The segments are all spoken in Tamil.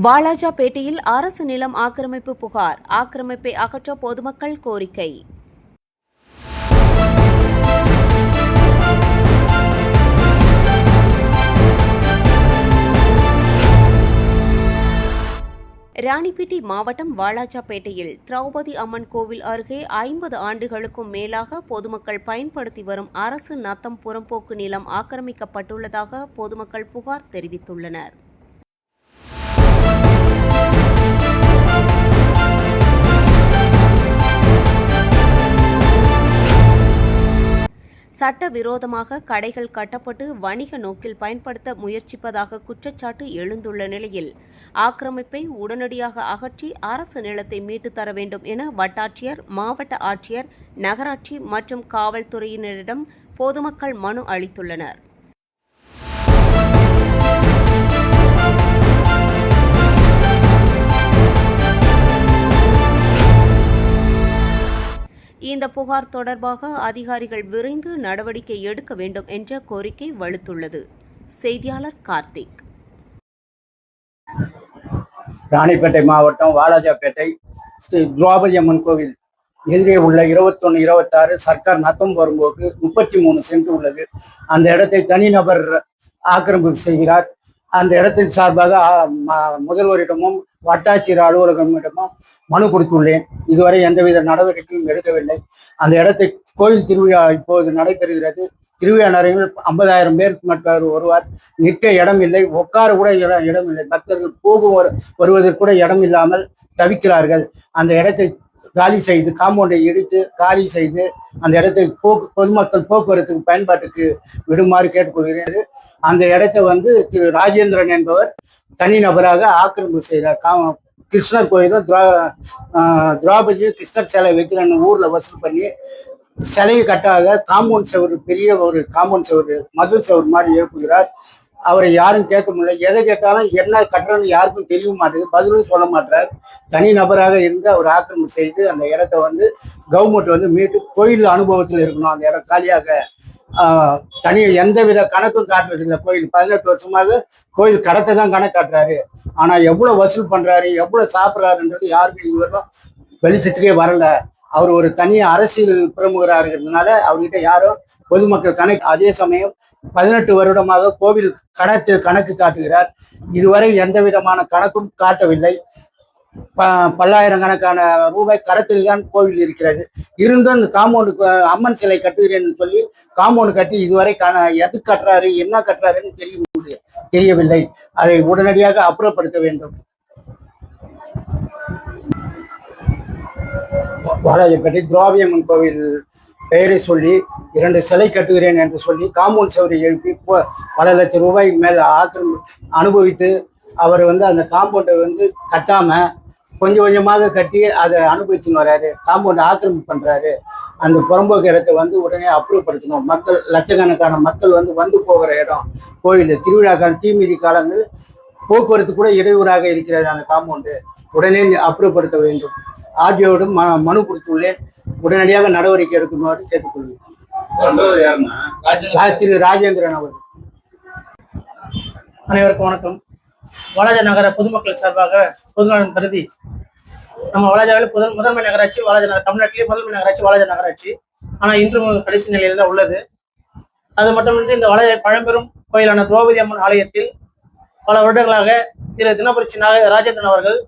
வாலாஜாபேட்டையில் அரசு நிலம் ஆக்கிரமிப்பு புகார். ஆக்கிரமிப்பை அகற்ற பொதுமக்கள் கோரிக்கை. ராணிப்பேட்டை மாவட்டம் வாலாஜாபேட்டையில் திரௌபதி அம்மன் கோவில் அருகே 50 ஆண்டுகளுக்கும் மேலாக பொதுமக்கள் பயன்படுத்தி வரும் அரசு நத்தம் புறம்போக்கு நிலம் ஆக்கிரமிக்கப்பட்டுள்ளதாக பொதுமக்கள் புகார் தெரிவித்துள்ளனர். சட்டவிரோதமாக கடைகள் கட்டப்பட்டு வணிக நோக்கில் பயன்படுத்த முயற்சிப்பதாக குற்றச்சாட்டு எழுந்துள்ள நிலையில் ஆக்கிரமிப்பை உடனடியாக அகற்றி அரசு நிலத்தை மீட்டுத் தர வேண்டும் என வட்டாட்சியர், மாவட்ட ஆட்சியர், நகராட்சி மற்றும் காவல்துறையினரிடம் பொதுமக்கள் மனு அளித்துள்ளனர். இந்த புகார் தொடர்பாக அதிகாரிகள் விரைந்து நடவடிக்கை எடுக்க வேண்டும் என்ற கோரிக்கை வலுத்துள்ளது. செய்தியாளர் கார்த்திக். ராணிப்பேட்டை மாவட்டம் வாலாஜாபேட்டை ஸ்ரீ திரௌபதி அம்மன் கோவில் எதிரே உள்ள 21, 26 சர்க்கார் நத்தம் புறம்போக்கு 33 சென்ட் உள்ளது. அந்த இடத்தை தனிநபர் ஆக்கிரமிப்பு செய்கிறார். அந்த இடத்தின் சார்பாக முதல்வரிடமும் வட்டாட்சியர் அலுவலகமிடமும் மனு கொடுத்துள்ளேன். இதுவரை எந்தவித நடவடிக்கையும் எடுக்கவில்லை. அந்த இடத்தை கோயில் திருவிழா இப்போது நடைபெறுகிறது. திருவிழா நிறைவில் 50,000 பேருக்கு மட்டும் வருவார். நிற்க இடம் இல்லை, உட்கார கூட இடம் இல்லை. பக்தர்கள் வருவதற்கு கூட இடம் இல்லாமல் தவிக்கிறார்கள். அந்த இடத்தை காலி செய்து, காம்பவுண்டை இடித்து காலி செய்து அந்த இடத்தை பொதுமக்கள் போக்குவரத்துக்கு பயன்பாட்டுக்கு விடுமாறு கேட்டுக்கொள்கிறது. அந்த இடத்தை திரு ராஜேந்திரன் என்பவர் தனிநபராக ஆக்கிரமிப்பு செய்கிறார். கிருஷ்ணர் கோயிலும் திரௌபதி கிருஷ்ணர் சிலை வைக்கிறன்னு ஊர்ல வசூல் பண்ணி சிலையை கட்டாக காம்பவுண்ட் செவரு, பெரிய ஒரு காம்பவுண்ட் செவரு, மதில் செவரு மாதிரி எழுப்புகிறார். அவரை யாரும் கேட்க முடியல. எதை கேட்டாலும் என்ன கட்டுறன்னு யாருக்கும் தெரிய மாட்டேங்குது, பதிலும் சொல்ல மாட்டார். தனி நபராக இருந்து அவர் ஆக்கிரமிப்பு செய்து அந்த இடத்த கவர்மெண்ட் மீட்டு கோயில் அனுபவத்தில் இருக்கணும். அந்த இடம் காலியாக எந்தவித கணக்கும் காட்டுறதில்லை. கோயில் 18 வருஷமாக கோயில் கடத்தை தான் கணக்கு காட்டுறாரு. ஆனா எவ்வளவு வசூல் பண்றாரு, எவ்வளவு சாப்பிட்றாருன்றது யாருக்கும் இதுவரைக்கும் வெளிச்சத்துக்கே வரல. அவர் ஒரு தனி அரசியல் பிரமுகராக இருக்கிறதுனால அவர்கிட்ட யாரும் பொதுமக்கள் கணக்கு. அதே சமயம் 18 வருடமாக கோவில் கணக்கு காட்டுகிறார். இதுவரை எந்த விதமான கணக்கும் காட்டவில்லை. பல்லாயிரக்கணக்கான ரூபாய் கடத்தில் தான் கோவில் இருக்கிறது. இருந்தும் இந்த காம்பவுண்டு அம்மன் சிலை கட்டுகிறேன்னு சொல்லி காம்பவுண்டு கட்டி இதுவரை எது கட்டுறாரு, என்ன கட்டுறாருன்னு தெரியவில்லை. அதை உடனடியாக அப்புறப்படுத்த வேண்டும். வாலாஜாபேட்டை திரௌபதி அம்மன் கோவில் பெயரை சொல்லி 2 சிலை கட்டுகிறேன் என்று சொல்லி காம்பவுண்ட் சவரை எழுப்பி பல லட்சம் ரூபாய் மேல அனுபவித்து அவர் அந்த காம்பவுண்டை கட்டாம கொஞ்சம் கொஞ்சமாக கட்டி அதை அனுபவிச்சுன்னு வர்றாரு. காம்பவுண்டை ஆக்கிரமிப்பு பண்றாரு. அந்த புறம்போக்கு இடத்தை உடனே அப்புறப்படுத்தணும். மக்கள் லட்சக்கணக்கான மக்கள் வந்து போகிற இடம் கோயில். திருவிழா காலம், தீமிதி காலங்கள் போக்குவரத்து கூட இடையூறாக இருக்கிறது. அந்த காம்பவுண்டு உடனே அப்புறப்படுத்த வேண்டும். ஆர்டிஓவிடம் மனு கொடுத்துள்ளேன். உடனடியாக நடவடிக்கை எடுக்குமாறு கேட்டுக்கொள்வேன். திரு ராஜேந்திரன் அவர்கள். அனைவருக்கும் வணக்கம். வாலாஜா நகர பொதுமக்கள் சார்பாக பொதுநலன் கருதி நம்ம வாலாஜாவில் முதன்மை நகராட்சி வாலாஜா நகர், தமிழ்நாட்டிலேயே முதன்மை நகராட்சி வாலாஜா நகராட்சி. ஆனால் இன்றும் கடைசி நிலையில் தான் உள்ளது. அது மட்டுமின்றி இந்த வாலாஜா பழம்பெரும் கோயிலான திரௌபதி அம்மன் ஆலயத்தில் பல வருடங்களாக திரு தினபுரட்சி ராஜேந்திரன் அவர்கள்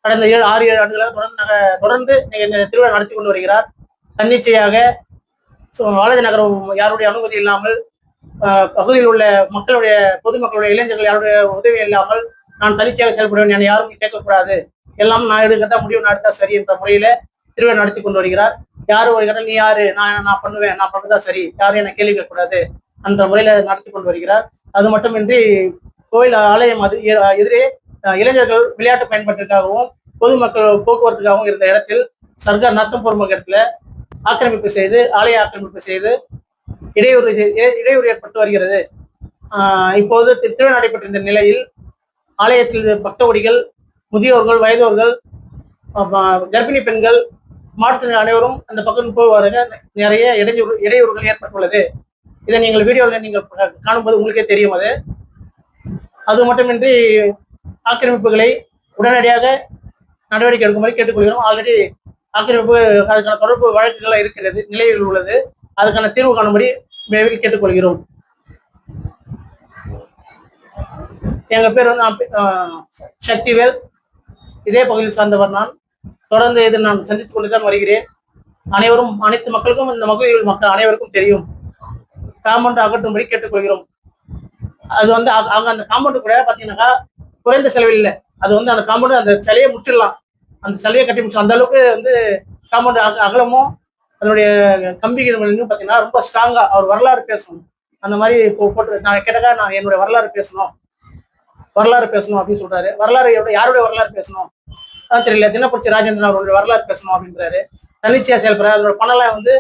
கடந்த 6-7 ஆண்டுகளாக தொடர்ந்து திருவிழா நடத்தி கொண்டு வருகிறார். தன்னிச்சையாக வாலாஜா நகரம் யாருடைய அனுமதி இல்லாமல், பகுதியில் உள்ள மக்களுடைய பொதுமக்களுடைய இளைஞர்கள் யாருடைய உதவி இல்லாமல் நான் தனிச்சையாக செயல்படுவேன், என்னை யாரும் கேட்கக்கூடாது, எல்லாம் நான் எடுக்கிறதா முடிவு நடத்தா சரி என்ற முறையில திருவிழா நடத்தி கொண்டு வருகிறார். யாரும் ஒரு கடல் நீ யாரு, நான் பண்ணுவேன், நான் பண்ணுறதா சரி, யாரும் என்னை கேள்வி கேட்கக்கூடாது அந்த முறையில நடத்தி கொண்டு வருகிறார். அது மட்டுமின்றி கோயில் ஆலயம் எதிரே இளைஞர்கள் விளையாட்டு பயன்பாட்டிற்காகவும் பொதுமக்கள் போக்குவரத்துக்காகவும் இருந்த இடத்தில் சர்க்கார் நத்தம் புறம்போக்கு இடத்துல ஆக்கிரமிப்பு செய்து, ஆலய ஆக்கிரமிப்பு செய்து இடையூறு ஏற்பட்டு வருகிறது. இப்போது திருவிழா நடைபெற்றிருந்த நிலையில் ஆலயத்தில் பக்த கொடிகள், முதியோர்கள், வயதோர்கள், கர்ப்பிணி பெண்கள், மாற்றுத்திறனாளி அனைவரும் அந்த பக்கம் போவதாக நிறைய இடையூறுகள் ஏற்பட்டுள்ளது. இதை நீங்கள் வீடியோவில் நீங்கள் காணும்போது உங்களுக்கே தெரியும். அது மட்டுமின்றி ஆக்கிரமிப்புகளை உடனடியாக நடவடிக்கை எடுக்கும்படி கேட்டுக்கொள்கிறோம். ஆல்ரெடி ஆக்கிரமிப்பு அதுக்கான தொடர்பு வழக்குகள் இருக்கிறது, நிலையில் உள்ளது. அதுக்கான தீர்வு காணும்படி விரைவில் கேட்டுக்கொள்கிறோம். எங்க பேர் வந்து சக்திவேல். இதே பகுதியில் சார்ந்தவர் நான். தொடர்ந்து இதை நான் சந்தித்துக் கொண்டுதான் வருகிறேன். அனைத்து மக்களுக்கும் இந்த பகுதியில் மக்கள் அனைவருக்கும் தெரியும். காம்பவுண்ட் அகற்றும்படி கேட்டுக்கொள்கிறோம். அது வந்து அந்த காம்பவுண்டு கூட பாத்தீங்கன்னாக்கா குறைந்த செலவில் இல்லை. அது வந்து அந்த காம்பவுண்டு அந்த சிலையை முற்றிடலாம், அந்த சிலையை கட்டி முடிச்சிடலாம். அந்த அளவுக்கு வந்து காம்பவுண்டு அகலமும் அதனுடைய கம்பிகள் பாத்தீங்கன்னா ரொம்ப ஸ்ட்ராங்கா அவர் வரலாறு பேசணும். அந்த மாதிரி போட்டு நான் கேட்டாக்கா நான் என்னுடைய வரலாறு பேசணும் அப்படின்னு சொல்றாரு. வரலாறு யாருடைய வரலாறு பேசணும் அதான் தெரியல. தினப்பூர்ச்சி ராஜேந்திரன் அவருடைய வரலாறு பேசணும் அப்படின்றாரு. தன்னிச்சையா செயல்படுறாரு. அதோட பணம் எல்லாம் வந்து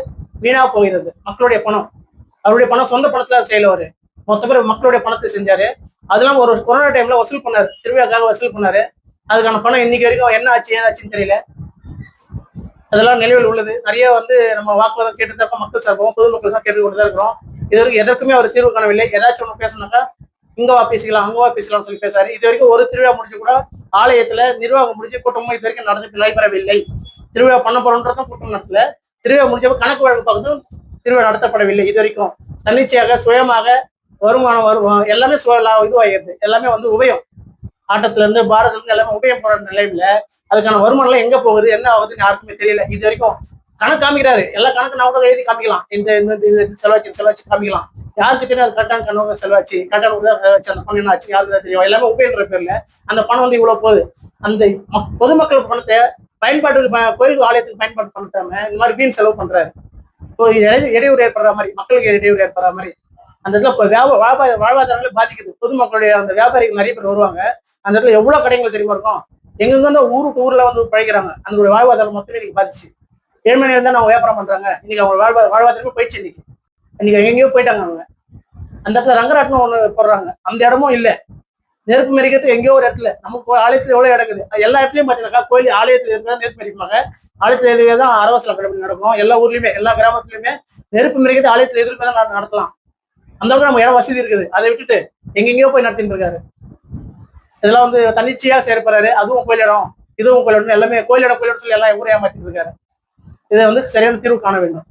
வீணா போகிறது. மக்களுடைய பணம், அவருடைய பணம், சொந்த பணத்துல செய்யலவாரு. மொத்த பேர் மக்களுடைய பணத்தை செஞ்சாரு. அதெல்லாம் ஒரு கொரோனா டைம்ல வசூல் பண்ணாரு, திருவிழாக்காக வசூல் பண்ணாரு. அதுக்கான பணம் இன்னைக்கு வரைக்கும் என்ன ஆச்சு ஏதாச்சுன்னு தெரியல. அதெல்லாம் நிலையில் உள்ளது. நிறைய வந்து நம்ம வாக்குவாதம் கேட்டுதான் மக்கள் சார்போம் பொதுமக்கள் தான் கேட்டு கொண்டுதான் இருக்கிறோம். இது வரைக்கும் எதற்குமே அவர் தீர்வு காணவில்லை. ஏதாச்சும் ஒண்ணு பேசணும்னாக்கா இங்கவா பேசிக்கலாம் அங்கவா பேசலாம்னு சொல்லி பேசாரு. இது வரைக்கும் ஒரு திருவிழா முடிஞ்சு கூட ஆலயத்துல நிர்வாகம் முடிஞ்சு கூட்டமும் இது வரைக்கும் நடைபெறவில்லை. திருவிழா பண்ண போறோன்றதும் கூட்டம் நடத்தல. திருவிழா முடிஞ்சப்ப கணக்கு வழக்கு பார்க்கறதும் திருவிழா நடத்தப்படவில்லை. இது வரைக்கும் தன்னிச்சையாக சுயமாக வருமானம் எல்லாமே இதுவாகிறது. எல்லாமே வந்து உபயம், ஆட்டத்துல இருந்து பாரதத்துல இருந்து எல்லாமே உபயம் போற நிலையில அதுக்கான வருமானம் எல்லாம் எங்க போகுது என்ன ஆகுதுன்னு யாருக்குமே தெரியல. இது வரைக்கும் கணக்கு காமிக்கிறாரு. எல்லா கணக்கு நான் கூட எழுதி காமிக்கலாம். இந்த செலவாச்சு காமிக்கலாம். யாருக்கு தெரியும் அது கரெக்டான கணக்கு செலவாச்சு, கரெக்டான செலவாச்சு, அந்த பணம் என்ன ஆச்சு யாருக்கு தான் தெரியும். எல்லாமே உபயோகின்ற பேர்ல அந்த பணம் வந்து இவ்வளவு போகுது. அந்த பொதுமக்கள் பணத்தை பயன்பாட்டுக்கு கோயில் ஆலயத்துக்கு பயன்பாடு பண்ணாம இந்த மாதிரி வீண் செலவு பண்றாரு. இடையூறு ஏற்படுற மாதிரி, மக்களுக்கு இடையூறு ஏற்படுற மாதிரி அந்த இடத்துல வாழ்வாதாரங்களே பாதிக்குது. பொதுமக்களுடைய அந்த வியாபாரிகள் நிறைய பேர் வருவாங்க. அந்த இடத்துல எவ்வளவு கடைகள் தெரியுமா இருக்கும். எங்க வந்து ஊர்ல வந்து பழைக்கிறாங்க. அந்த வாழ்வாதாரம் மொத்தமே இன்னைக்கு பாதிச்சு. 7 மணி நேரம் தான் அவங்க வியாபாரம் பண்றாங்க. இன்னைக்கு அவங்க வாழ்வாதாரமே போயிடுச்சு. இன்னைக்கு எங்கேயோ போயிட்டாங்க அவங்க. அந்த இடத்துல ரங்கராட்டம் ஒண்ணு போடுறாங்க, அந்த இடமும் இல்லை. நெருப்பு மெரிக்கிறதுக்கு எங்கேயோ ஒரு இடத்துல, நமக்கு ஆலயத்துல எவ்வளவு இடக்குது. எல்லா இடத்துலயும் பாத்தீங்கன்னா கோயில் ஆலயத்துல இருந்தா நெருப்பு மெரிப்பாங்க. ஆலயத்துல தான் அரவசல கடைபிடி நடக்கும். எல்லா ஊர்லயுமே எல்லா கிராமத்துலயுமே நெருப்பு மெரிக்கிறது ஆலயத்துல எதிர்ப்பு தான் நடத்தலாம். அந்த அளவுக்கு நம்ம இடம் வசதி இருக்குது. அதை விட்டுட்டு எங்கெங்கயோ போய் நடத்திட்டு இருக்காரு. இதெல்லாம் வந்து தன்னிச்சையா செயற்படுறாரு. அதுவும் கோயில் இடம், இதுவும் கோயில் இடம், எல்லாமே கோயில் இடம் சொல்லி எல்லாம் ஊரே ஏமாத்திட்டு இருக்காரு. இதை வந்து சரியான தீர்வு காண வேண்டும்.